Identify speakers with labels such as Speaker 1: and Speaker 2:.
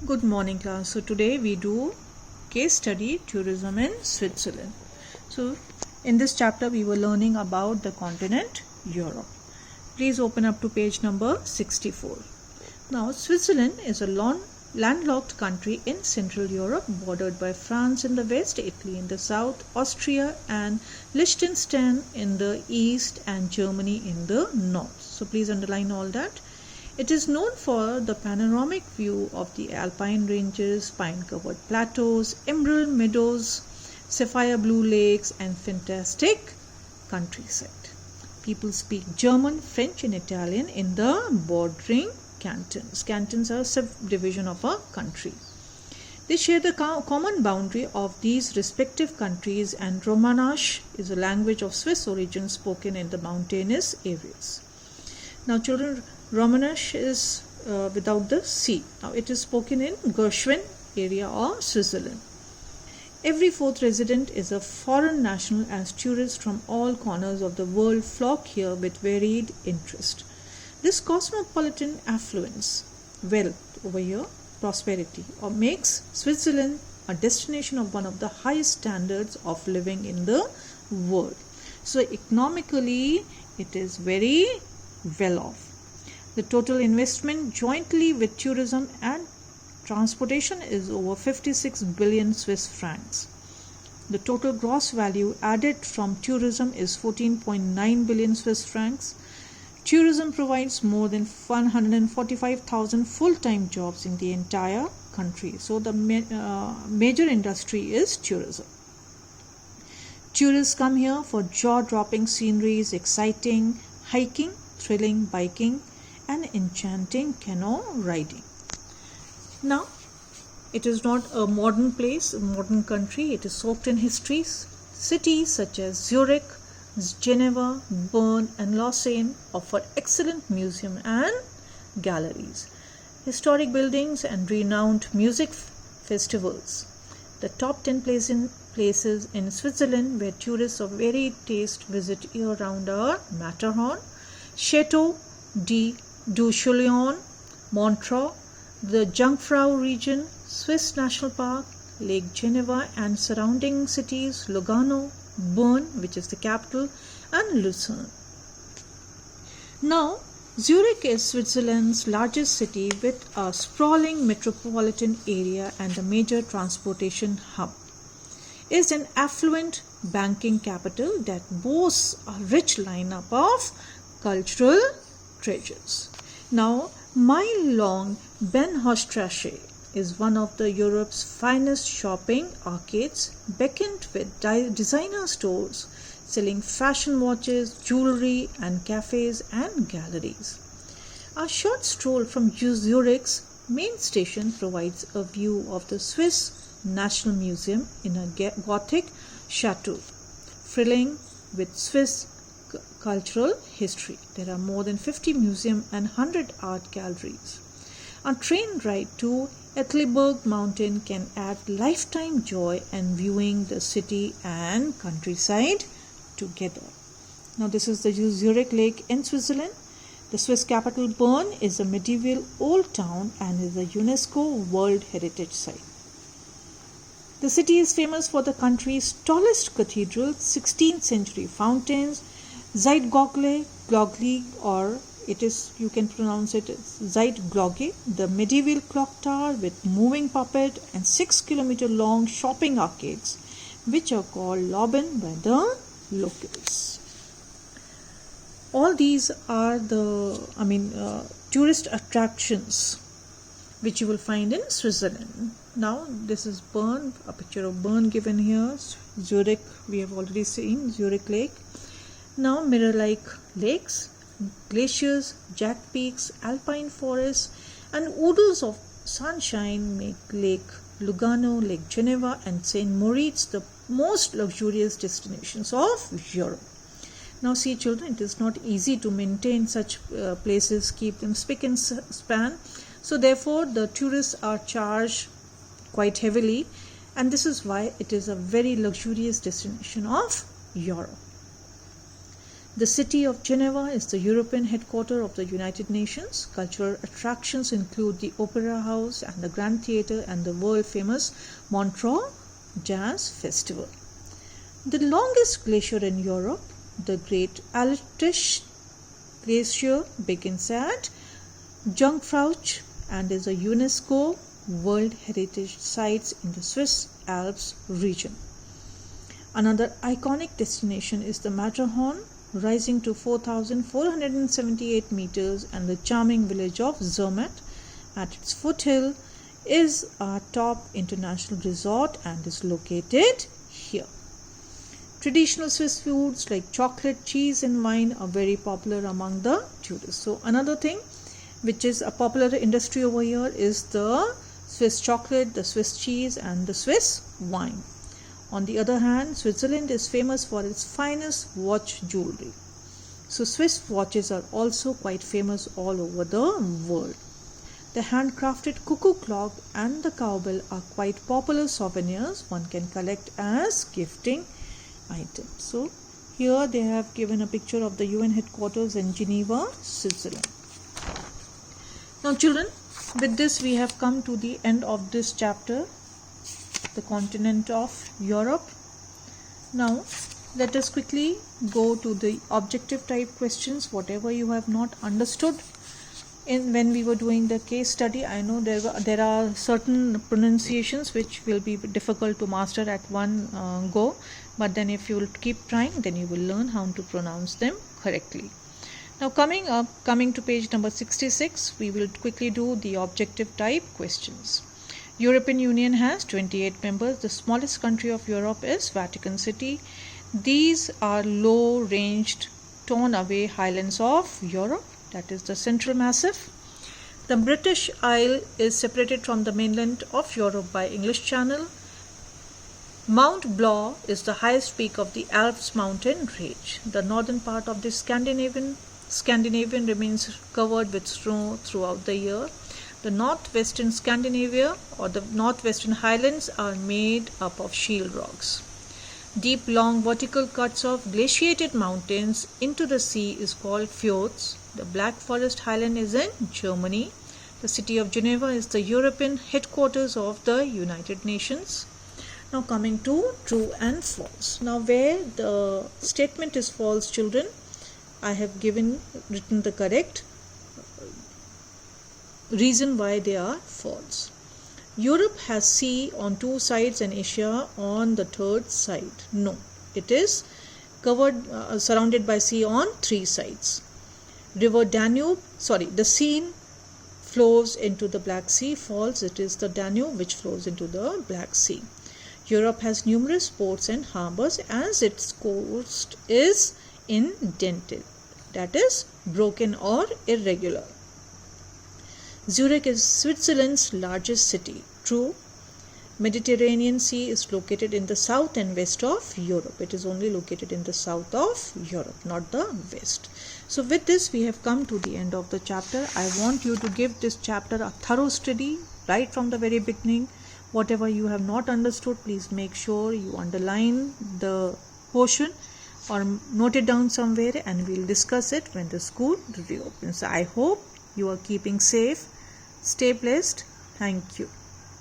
Speaker 1: Good morning class. So today we do case study tourism in Switzerland. So in this chapter we were learning about the continent Europe. Please open up to page number 64. Now Switzerland is a landlocked country in Central Europe bordered by France in the west, Italy in the south, Austria and Liechtenstein in the east and Germany in the north. So please underline all that. It is known for the panoramic view of the alpine ranges, pine-covered plateaus, emerald meadows, sapphire blue lakes and fantastic countryside. People speak German, French and Italian in the bordering cantons. Cantons are a subdivision of a country. They share the common boundary of these respective countries, and Romansh is a language of Swiss origin spoken in the mountainous areas. Now children, Romansh is without the C. Now it is spoken in Gershwin area of Switzerland. Every fourth resident is a foreign national, as tourists from all corners of the world flock here with varied interest. This cosmopolitan affluence, wealth over here, prosperity, makes Switzerland a destination of one of the highest standards of living in the world. So economically it is very well off. The total investment jointly with tourism and transportation is over 56 billion Swiss francs. The total gross value added from tourism is 14.9 billion Swiss francs. Tourism provides more than 145,000 full-time jobs in the entire country. So the major industry is tourism. Tourists come here for jaw-dropping sceneries, exciting hiking, thrilling biking and enchanting canoe riding. Now, it is not a modern place, a modern country. It is soaked in histories. Cities such as Zurich, Geneva, Bern and Lausanne offer excellent museum and galleries, historic buildings and renowned music festivals. The top 10 places in Switzerland where tourists of varied taste visit year-round are Matterhorn, Chateau du Chaulion, Montreux, the Jungfrau region, Swiss National Park, Lake Geneva and surrounding cities, Lugano, Bern, which is the capital, and Lucerne. Now, Zurich is Switzerland's largest city with a sprawling metropolitan area and a major transportation hub. It is an affluent banking capital that boasts a rich lineup of cultural treasures. Now, mile-long Benhofstrasse is one of Europe's finest shopping arcades, beckent with designer stores selling fashion watches, jewelry and cafes and galleries. A short stroll from Zurich's main station provides a view of the Swiss National Museum in a Gothic chateau, thrilling with Swiss cultural history. There are more than 50 museums and 100 art galleries. A train ride to Ethelberg Mountain can add lifetime joy and viewing the city and countryside together. Now this is the Zurich Lake in Switzerland. The Swiss capital Bern is a medieval old town and is a UNESCO World Heritage Site. The city is famous for the country's tallest cathedral, 16th century fountains, Zeitglocke, or you can pronounce it Zeitglocke, the medieval clock tower with moving puppet and 6-kilometer long shopping arcades, which are called Lauben by the locals. All these are the tourist attractions which you will find in Switzerland. Now this is Bern, a picture of Bern given here. Zurich we have already seen, Zurich Lake. Now mirror-like lakes, glaciers, jagged peaks, alpine forests and oodles of sunshine make Lake Lugano, Lake Geneva and St. Moritz the most luxurious destinations of Europe. Now see children, it is not easy to maintain such places, keep them spick and span. So therefore the tourists are charged quite heavily, and this is why it is a very luxurious destination of Europe. The city of Geneva is the European headquarters of the United Nations. Cultural attractions include the Opera House and the Grand Theatre and the world-famous Montreux Jazz Festival. The longest glacier in Europe, the Great Aletisch Glacier, begins at Jungfrau and is a UNESCO World Heritage Site in the Swiss Alps region. Another iconic destination is the Matterhorn, rising to 4,478 meters, and the charming village of Zermatt at its foothill is a top international resort and is located here. Traditional Swiss foods like chocolate, cheese and wine are very popular among the tourists. So another thing which is a popular industry over here is the Swiss chocolate, the Swiss cheese and the Swiss wine. On the other hand, Switzerland is famous for its finest watch jewelry. So Swiss watches are also quite famous all over the world. The handcrafted cuckoo clock and the cowbell are quite popular souvenirs one can collect as gifting items. So here they have given a picture of the UN headquarters in Geneva, Switzerland. Now children, with this we have come to the end of this chapter, the continent of Europe. Now let us quickly go to the objective type questions. Whatever you have not understood when we were doing the case study, I know there are certain pronunciations which will be difficult to master at one go, but then if you will keep trying, then you will learn how to pronounce them correctly. Now coming to page number 66, we will quickly do the objective type questions. European Union has 28 members. The smallest country of Europe is Vatican City. These are low-ranged, torn-away highlands of Europe, that is the Central Massif. The British Isle is separated from the mainland of Europe by English Channel. Mount Blanc is the highest peak of the Alps mountain range. The northern part of the Scandinavian remains covered with snow throughout the year. The northwestern Scandinavia or the northwestern highlands are made up of shield rocks. Deep, long vertical cuts of glaciated mountains into the sea is called fjords. The Black Forest Highland is in Germany. The city of Geneva is the European headquarters of the United Nations. Now coming to true and false. Now where the statement is false, children, I have written the correct reason why they are false. Europe has sea on two sides and Asia on the third side. No, it is surrounded by sea on three sides. The Seine flows into the Black Sea. False, it is the Danube which flows into the Black Sea. Europe has numerous ports and harbors as its coast is indented, that is broken or irregular. Zurich is Switzerland's largest city. True. Mediterranean Sea is located in the south and west of Europe. It is only located in the south of Europe, not the west. So with this we have come to the end of the chapter. I want you to give this chapter a thorough study right from the very beginning. Whatever you have not understood, please make sure you underline the portion or note it down somewhere, and we'll discuss it when the school reopens. I hope you are keeping safe. Stay blessed. Thank you.